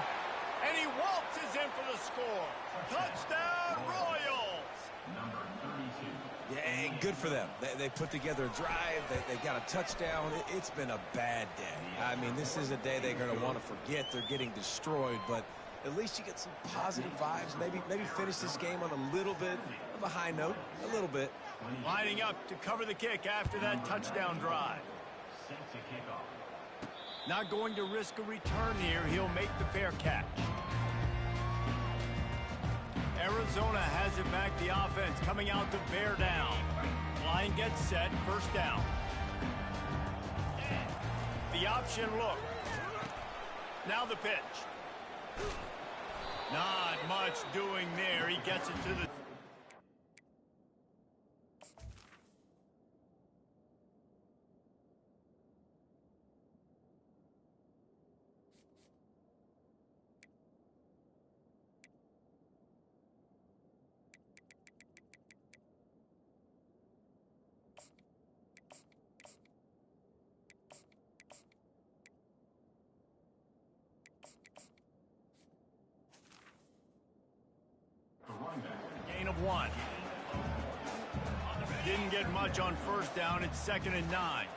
A: And he waltzes in for the score. Touchdown, Royals!
D: Number 32.
C: Yeah, good for them. They put together a drive. They got a touchdown. It's been a bad day. I mean, this is a day they're going to want to forget. They're getting destroyed, but at least you get some positive vibes. Maybe finish this game on a little bit of a high note, a little bit.
A: Lining up to cover the kick after that touchdown drive.
D: Set to kick off.
A: Not going to risk a return here. He'll make the fair catch. Arizona has it back. The offense coming out to bear down. Line gets set. 1st down. The option look. Now the pitch. Not much doing there. He gets it to the... Gain of 1. Didn't get much on 1st down. It's 2nd and 9.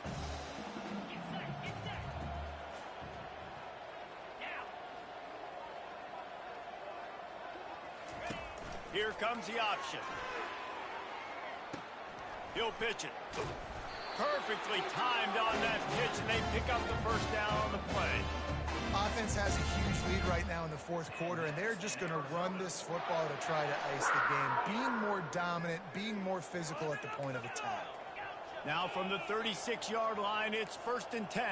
A: Here comes the option. He'll pitch it. Perfectly timed on that pitch, and they pick up the first down on the play.
B: Offense has a huge lead right now in the fourth quarter, and they're just going to run this football to try to ice the game. Being more dominant, being more physical at the point of attack.
A: Now from the 36-yard line, it's 1st and 10.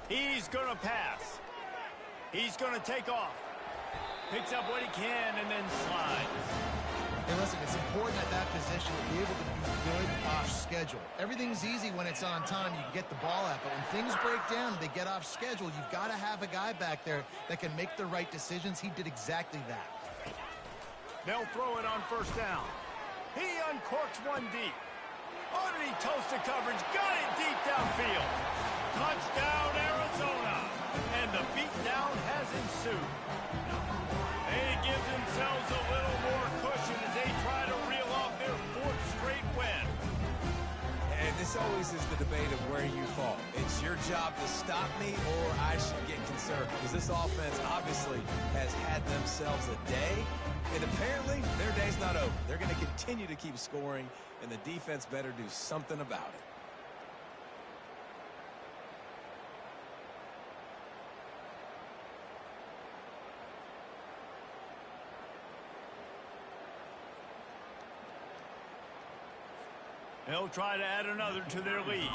A: He's going to pass. He's going to take off. Picks up what he can and then slides.
B: Hey, listen, it's important at that position to be able to be good off schedule. Everything's easy when it's on time. You can get the ball out. But when things break down and they get off schedule, you've got to have a guy back there that can make the right decisions. He did exactly that.
A: They'll throw it on 1st down. He uncorks one deep. Underneath toasted coverage. Got it deep downfield. Touchdown, Arizona. And the beatdown has ensued. They give themselves a little more cushion as they try to reel off their 4th straight win.
C: And this always is the debate of where you fall. It's your job to stop me or I should get concerned. Because this offense obviously has had themselves a day. And apparently their day's not over. They're going to continue to keep scoring. And the defense better do something about it.
A: They'll try to add another to their lead.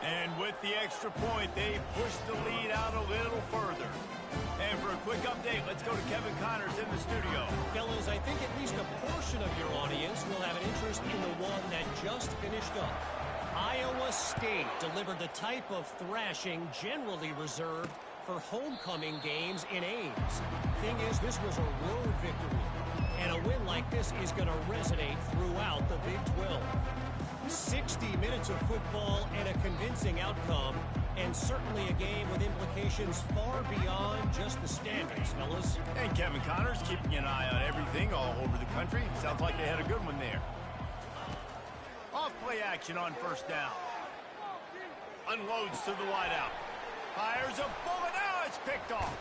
A: And with the extra point, they push the lead out a little further. And for a quick update, let's go to Kevin Connors in the studio.
E: Fellas, I think at least a portion of your audience will have an interest in the one that just finished up. Iowa State delivered the type of thrashing generally reserved for homecoming games in Ames. Thing is, this was a road victory. And a win like this is going to resonate throughout the Big 12. 60 minutes of football and a convincing outcome, and certainly a game with implications far beyond just the standings, fellas.
A: And Kevin Connors keeping an eye on everything all over the country. Sounds like they had a good one there. Off play action on 1st down. Unloads to the wideout. Fires a bullet. Now it's picked off.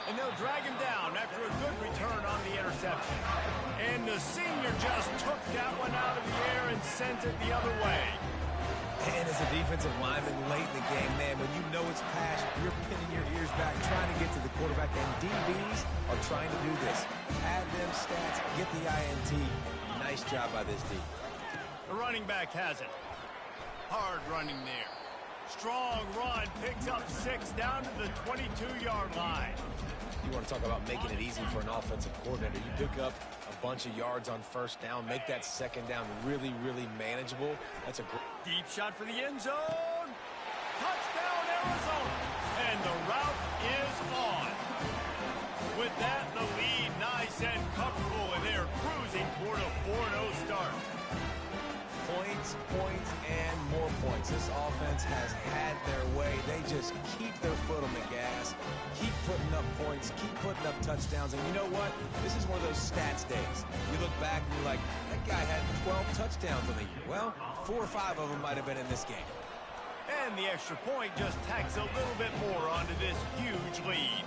A: And they'll drag him down after a good return on the interception. And the senior just took that one out of the air and sent it the other way.
C: And as a defensive lineman late in the game, man, when you know it's past, you're pinning your ears back, trying to get to the quarterback. And DBs are trying to do this. Add them stats, get the INT. Nice job by this D.
A: The running back has it. Hard running there. Strong run, picks up 6 down to the 22-yard line.
C: You want to talk about making it easy for an offensive coordinator. You pick up a bunch of yards on 1st down, make that 2nd down really, really manageable. That's a great...
A: Deep shot for the end zone. Touchdown, Arizona. And the route is on. With that, the lead nice and comfortable, and they're cruising toward a 4-0 start.
C: Points, points, and more points. This offense has had their way. They just keep their foot on the gas, keep putting up points, keep putting up touchdowns. And you know what? This is one of those stats days. You look back and you're like, that guy had 12 touchdowns on the year. Well, 4 or 5 of them might have been in this game.
A: And the extra point just tacks a little bit more onto this huge lead.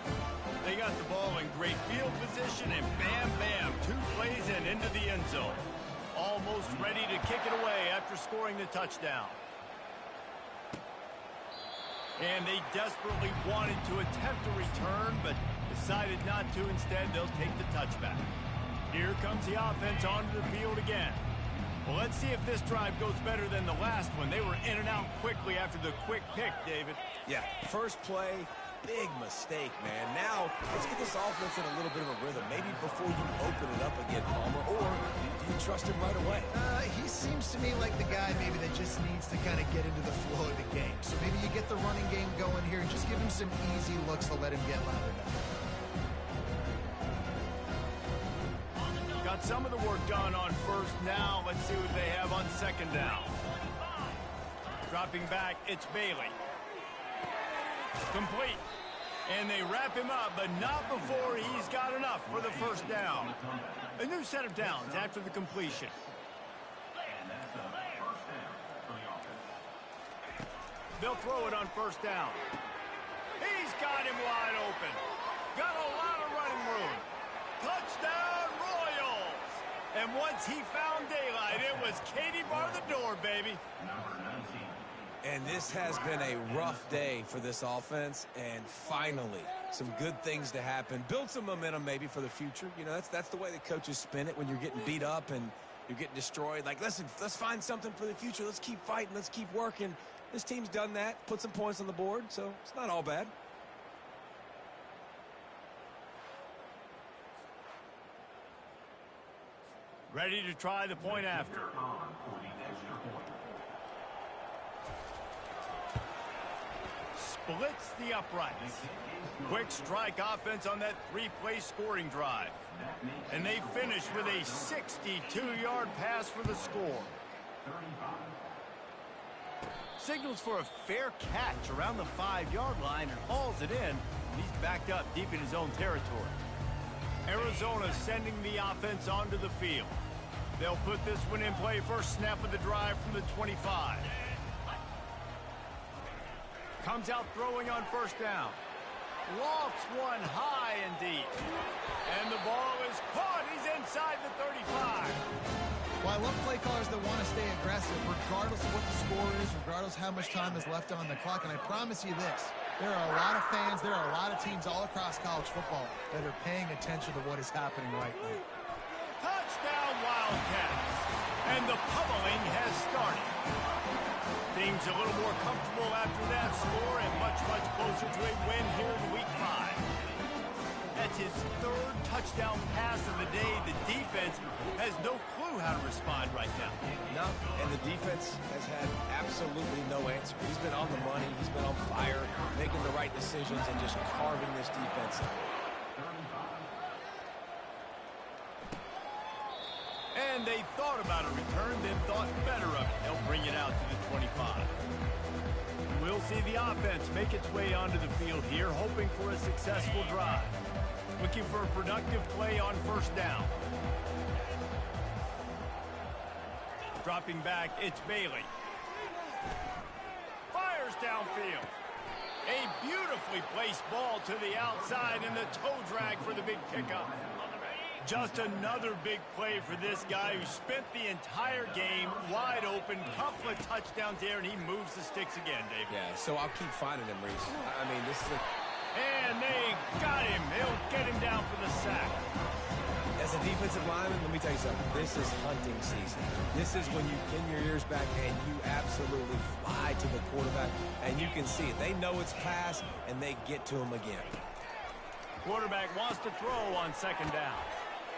A: They got the ball in great field position, and bam, bam, 2 plays and into the end zone. Almost ready to kick it away after scoring the touchdown. And they desperately wanted to attempt a return, but decided not to. Instead, they'll take the touchback. Here comes the offense onto the field again. Well, let's see if this drive goes better than the last one. They were in and out quickly after the quick pick, David.
C: Yeah, first play, big mistake, man. Now, let's get this offense in a little bit of a rhythm. Maybe before you open it up again, Palmer, or do you trust him right away?
B: He seems to me like the guy maybe that just needs to kind of get into the flow of the game. So maybe you get the running game going here and just give him some easy looks to let him get lathered up.
A: Got some of the work done on 1st. Now let's see what they have on 2nd down. Dropping back, it's Bailey. Complete. And they wrap him up, but not before he's got enough for the first down. A new set of downs after the completion. They'll throw it on first down. He's got him wide open. Got a lot of running room. Touchdown, Royals! And once he found daylight, it was Katie bar the door, baby.
C: And this has been a rough day for this offense, and finally, some good things to happen. Build some momentum maybe for the future. You know, that's the way the coaches spin it when you're getting beat up and you're getting destroyed. Like, listen, let's find something for the future. Let's keep fighting. Let's keep working. This team's done that, put some points on the board, so it's not all bad.
A: Ready to try the point after. Splits the uprights. Quick strike offense on that three-play scoring drive. And they finish with a 62-yard pass for the score. Signals for a fair catch around the 5-yard line and hauls it in. He's backed up deep in his own territory. Arizona sending the offense onto the field. They'll put this one in play first snap of the drive from the 25. Comes out throwing on first down. Lofts one high and deep. And the ball is caught. He's inside the 35.
B: Well, I love play callers that want to stay aggressive, regardless of what the score is, regardless of how much time is left on the clock. And I promise you this, there are a lot of fans, there are a lot of teams all across college football that are paying attention to what is happening right now.
A: Touchdown, Wildcats. And the pummeling has started. Things a little more comfortable after that score and much, much closer to a win here in Week 5. That's his third touchdown pass of the day. The defense has no clue how to respond right now.
C: No, and the defense has had absolutely no answer. He's been on the money. He's been on fire, making the right decisions and just carving this defense up.
A: And they thought about a return, then thought better of it. They'll bring it out to the 25. We'll see the offense make its way onto the field here, hoping for a successful drive. Looking for a productive play on first down. Dropping back, it's Bailey. Fires downfield. A beautifully placed ball to the outside and the toe drag for the big pickup. Just another big play for this guy who spent the entire game wide open, couple of touchdowns there, and he moves the sticks again, David.
C: Yeah, so I'll keep finding him, Reese. I mean, this is a...
A: And they got him. They'll get him down for the sack.
C: As a defensive lineman, let me tell you something. This is hunting season. This is when you pin your ears back and you absolutely fly to the quarterback, and you can see it. They know it's pass, and they get to him again.
A: Quarterback wants to throw on second down.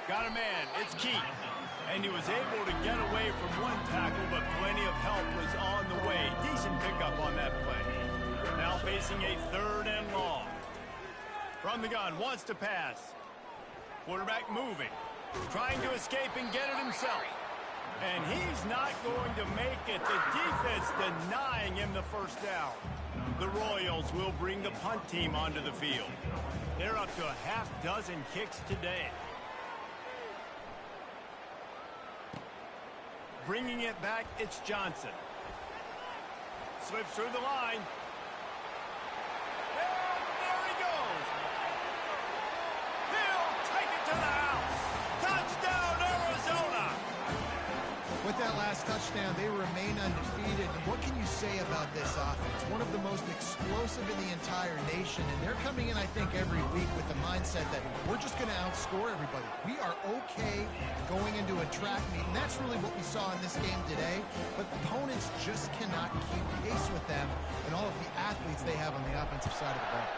A: Got a man. It's Keith. And he was able to get away from one tackle, but plenty of help was on the way. Decent pickup on that play. Now facing a third and long. From the gun, wants to pass. Quarterback moving. Trying to escape and get it himself. And he's not going to make it. The defense denying him the first down. The Royals will bring the punt team onto the field. They're up to a half dozen kicks today. Bringing it back, it's Johnson. Slips through the line. And there he goes. He'll take it to the house. Touchdown, Arizona.
B: With that last touchdown, they remain undefeated. And what can you say about this offense? One of the most explosive in the entire nation. And they're coming in, I think, every week with the mindset that we're just going to outscore everybody. We are okay going into a track meet. And that's really what we saw in this game today. But opponents just cannot keep pace with them and all of the athletes they have on the offensive side of the ball.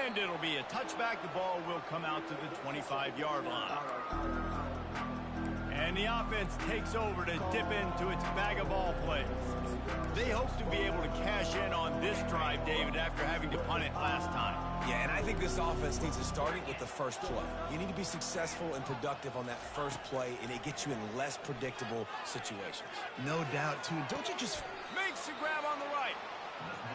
A: And it'll be a touchback. The ball will come out to the 25-yard line. And the offense takes over to dip into its bag of ball plays. They hope to be able to cash in on this drive, David, after having to punt it last time.
C: Yeah, and I think this offense needs to start it with the first play. You need to be successful and productive on that first play, and it gets you in less predictable situations.
B: No doubt, too. Don't you just...
A: Makes the grab on the right.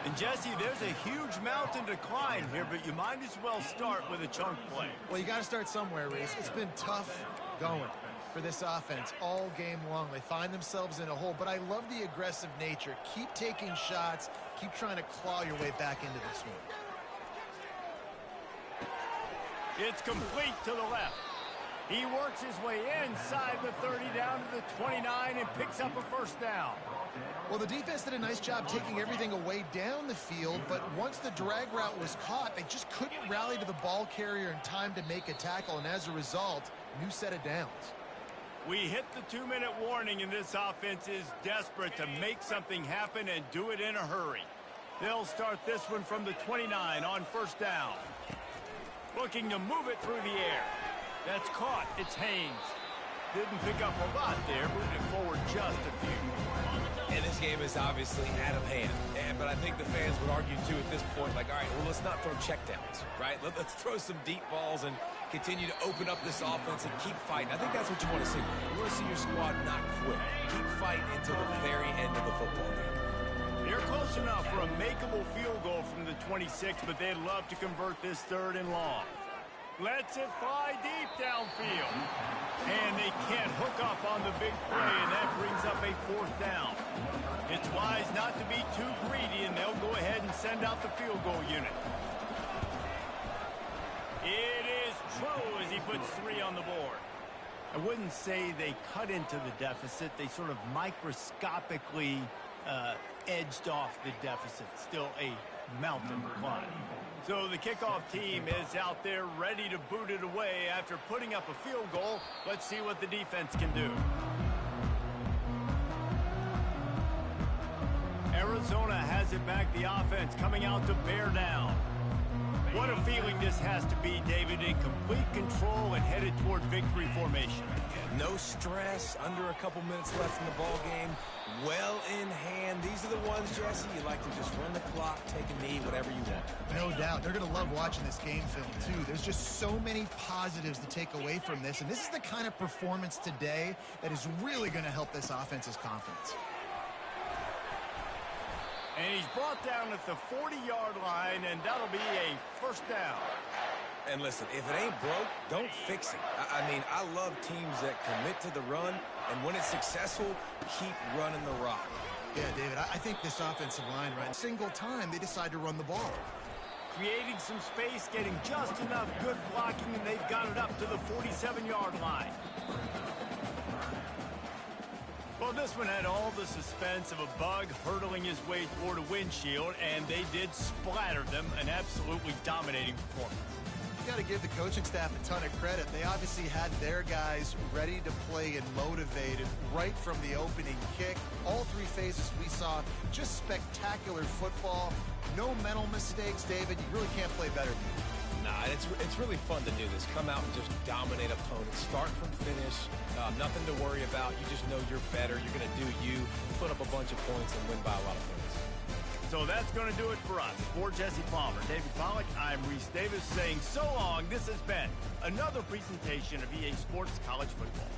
A: And Jesse, there's a huge mountain to climb here, but you might as well start with a chunk play.
B: Well, you got to start somewhere, Reese. It's been tough going for this offense all game long. They find themselves in a hole, but I love the aggressive nature. Keep taking shots. Keep trying to claw your way back into this one.
A: It's complete to the left. He works his way inside the 30 down to the 29 and picks up a first down.
B: Well, the defense did a nice job taking everything away down the field, but once the drag route was caught, they just couldn't rally to the ball carrier in time to make a tackle, and as a result, new set of downs.
A: We hit the 2-minute warning, and this offense is desperate to make something happen and do it in a hurry. They'll start this one from the 29 on first down. Looking to move it through the air. That's caught. It's Haynes. Didn't pick up a lot there, moved it forward just a few.
C: And this game is obviously out of hand. But I think the fans would argue, too, at this point, like, all right, well, let's not throw checkdowns, right? Let's throw some deep balls and continue to open up this offense and keep fighting. I think that's what you want to see. You want to see your squad not quit. Keep fighting until the very end of the football game.
A: They're close enough for a makeable field goal from the 26, but they'd love to convert this 3rd and long. Lets it fly deep downfield. And they can't hook up on the big play, and that brings up a 4th down. It's wise not to be too greedy, and they'll go ahead and send out the field goal unit. It is true as he puts 3 on the board. I wouldn't say they cut into the deficit. They sort of microscopically edged off the deficit. Still a mountain to climb. So the kickoff team is out there ready to boot it away after putting up a field goal. Let's see what the defense can do. Arizona has it back, the offense coming out to bear down. What a feeling this has to be, David, in complete control and headed toward victory formation.
C: No stress, under a couple minutes left in the ball game. Well in hand. These are the ones, Jesse, you like to just run the clock, take a knee, whatever you want.
B: No doubt. They're going to love watching this game film, too. There's just so many positives to take away from this, and this is the kind of performance today that is really going to help this offense's confidence.
A: And he's brought down at the 40-yard line, and that'll be a first down.
C: And listen, if it ain't broke, don't fix it. I mean, I love teams that commit to the run, and when it's successful, keep running the rock.
B: Yeah, David, I think this offensive line, right, single time they decide to run the ball.
A: Creating some space, getting just enough good blocking, and they've got it up to the 47-yard line. Well, this one had all the suspense of a bug hurtling his way toward a windshield, and they did splatter them, an absolutely dominating performance.
B: You got to give the coaching staff a ton of credit. They obviously had their guys ready to play and motivated right from the opening kick. All 3 phases we saw, just spectacular football. No mental mistakes, David. You really can't play better than that.
C: Nah, it's really fun to do this. Come out and just dominate opponents. Start from finish. Nothing to worry about. You just know you're better. You're going to do you, put up a bunch of points, and win by a lot of points.
A: So that's going to do it for us. For Jesse Palmer, David Pollack, I'm Reese Davis saying so long. This has been another presentation of EA Sports College Football.